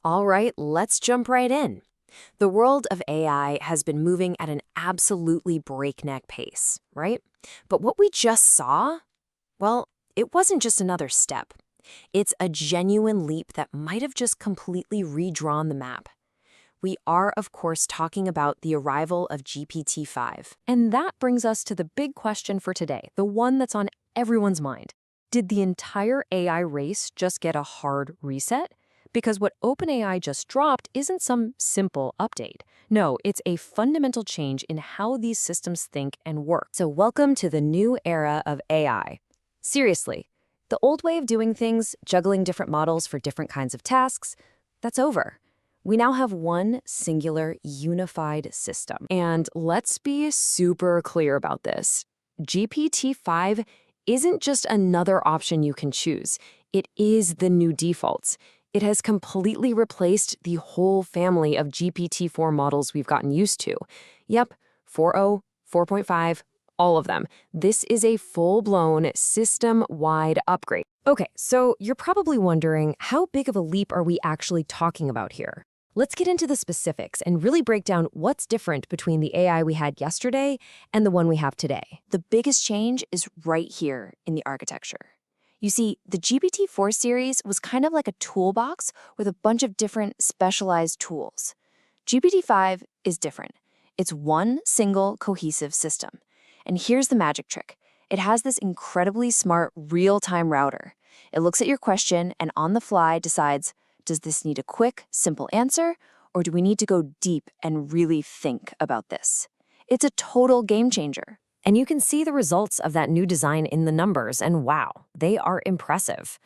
All right, let's jump right in. The world of AI has been moving at an absolutely breakneck pace, right? But what we just saw, well, it wasn't just another step. It's a genuine leap that might have just completely redrawn the map. We are, of course, talking about the arrival of GPT-5. And that brings us to the big question for today, the one that's on everyone's mind. Did the entire AI race just get a hard reset? Because what OpenAI just dropped isn't some simple update. No, it's a fundamental change in how these systems think and work. So welcome to the new era of AI. Seriously, the old way of doing things, juggling different models for different kinds of tasks, that's over. We now have one singular, unified system. And let's be super clear about this. GPT-5 isn't just another option you can choose. It is the new default. It has completely replaced the whole family of GPT-4 models we've gotten used to. Yep, 4.0, 4.5, all of them. This is a full-blown, system-wide upgrade. Okay, so you're probably wondering, how big of a leap are we actually talking about here? Let's get into the specifics and really break down what's different between the AI we had yesterday and the one we have today. The biggest change is right here in the architecture. You see, the GPT-4 series was kind of like a toolbox with a bunch of different specialized tools. GPT-5 is different. It's one single cohesive system. And here's the magic trick. It has this incredibly smart real-time router. It looks at your question and on the fly decides, does this need a quick, simple answer, or do we need to go deep and really think about this? It's a total game changer. And you can see the results of that new design in the numbers, and wow, they are impressive.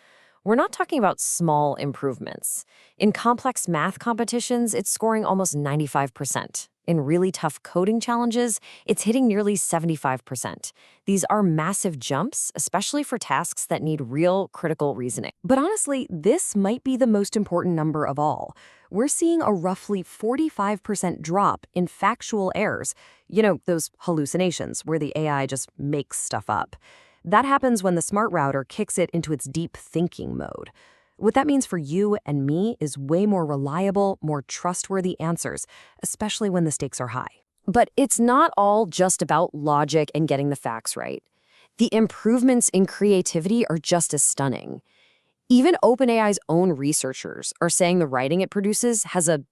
We're not talking about small improvements. In complex math competitions, it's scoring almost 95%. In really tough coding challenges, it's hitting nearly 75%. These are massive jumps, especially for tasks that need real critical reasoning. But honestly, this might be the most important number of all. We're seeing a roughly 45% drop in factual errors. You know, those hallucinations where the AI just makes stuff up. That happens when the smart router kicks it into its deep thinking mode. What that means for you and me is way more reliable, more trustworthy answers, especially when the stakes are high. But it's not all just about logic and getting the facts right. The improvements in creativity are just as stunning. Even OpenAI's own researchers are saying the writing it produces has a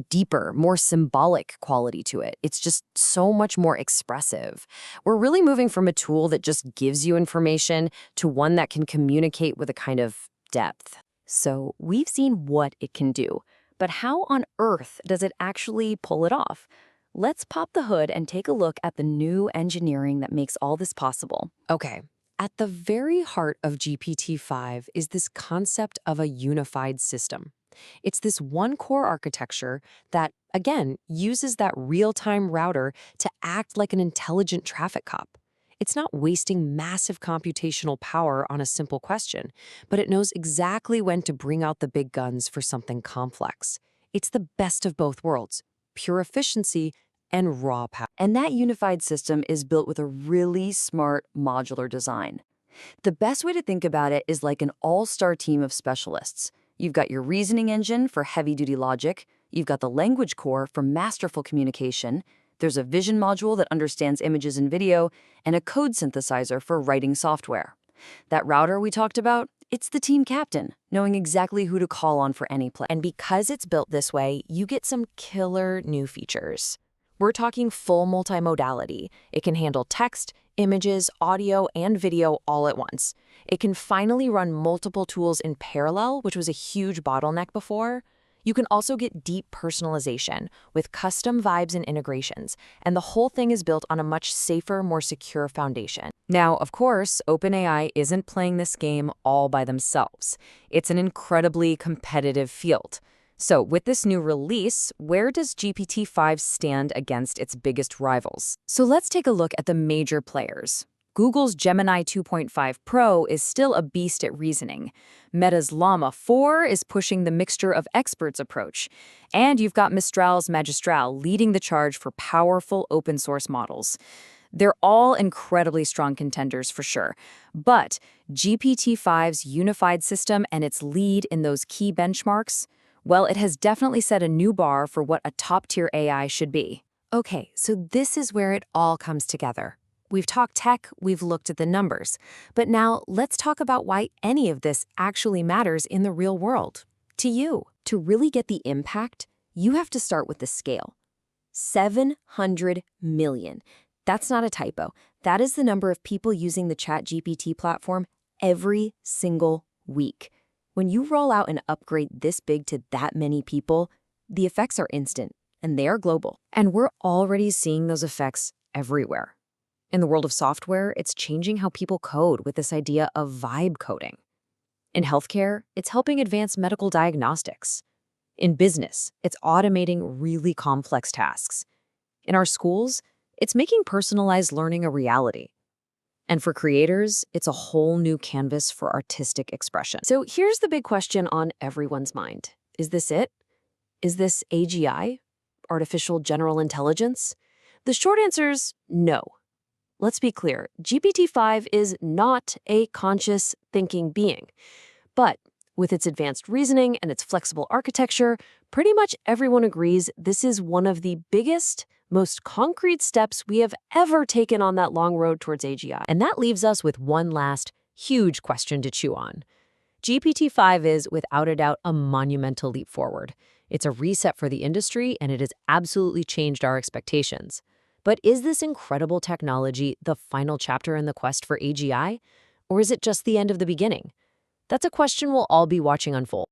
deeper, more symbolic quality to it. It's just so much more expressive. We're really moving from a tool that just gives you information to one that can communicate with a kind of depth. So we've seen what it can do, but how on earth does it actually pull it off? Let's pop the hood and take a look at the new engineering that makes all this possible. Okay. At the very heart of GPT-5 is this concept of a unified system. It's this one core architecture that, again, uses that real-time router to act like an intelligent traffic cop. It's not wasting massive computational power on a simple question, but it knows exactly when to bring out the big guns for something complex. It's the best of both worlds, pure efficiency and raw power. And that unified system is built with a really smart modular design. The best way to think about it is like an all-star team of specialists. You've got your reasoning engine for heavy-duty logic, you've got the language core for masterful communication, there's a vision module that understands images and video, and a code synthesizer for writing software. That router we talked about, it's the team captain, knowing exactly who to call on for any play. And because it's built this way, you get some killer new features. We're talking full multimodality. It can handle text, images, audio, and video all at once. It can finally run multiple tools in parallel, which was a huge bottleneck before. You can also get deep personalization with custom vibes and integrations, and the whole thing is built on a much safer, more secure foundation. Now, of course, OpenAI isn't playing this game all by themselves. It's an incredibly competitive field. So with this new release, where does GPT-5 stand against its biggest rivals? So let's take a look at the major players. Google's Gemini 2.5 Pro is still a beast at reasoning. Meta's Llama 4 is pushing the mixture of experts approach. And you've got Mistral's Magistral leading the charge for powerful open source models. They're all incredibly strong contenders for sure. But GPT-5's unified system and its lead in those key benchmarks, Well, it has definitely set a new bar for what a top-tier AI should be. Okay, so this is where it all comes together. We've talked tech, we've looked at the numbers, but now let's talk about why any of this actually matters in the real world. To you, to really get the impact, you have to start with the scale. 700 million. That's not a typo. That is the number of people using the ChatGPT platform every single week. When you roll out an upgrade this big to that many people, the effects are instant, and they are global. And we're already seeing those effects everywhere. In the world of software, it's changing how people code with this idea of vibe coding. In healthcare, it's helping advance medical diagnostics. In business, it's automating really complex tasks. In our schools, it's making personalized learning a reality. And for creators, it's a whole new canvas for artistic expression. So here's the big question on everyone's mind. Is this it? Is this AGI? Artificial General Intelligence? The short answer is no. Let's be clear, GPT-5 is not a conscious thinking being. But with its advanced reasoning and its flexible architecture, pretty much everyone agrees this is one of the biggest, most concrete steps we have ever taken on that long road towards AGI. And that leaves us with one last huge question to chew on. GPT-5 is, without a doubt, a monumental leap forward. It's a reset for the industry, and it has absolutely changed our expectations. But is this incredible technology the final chapter in the quest for AGI? Or is it just the end of the beginning? That's a question we'll all be watching unfold.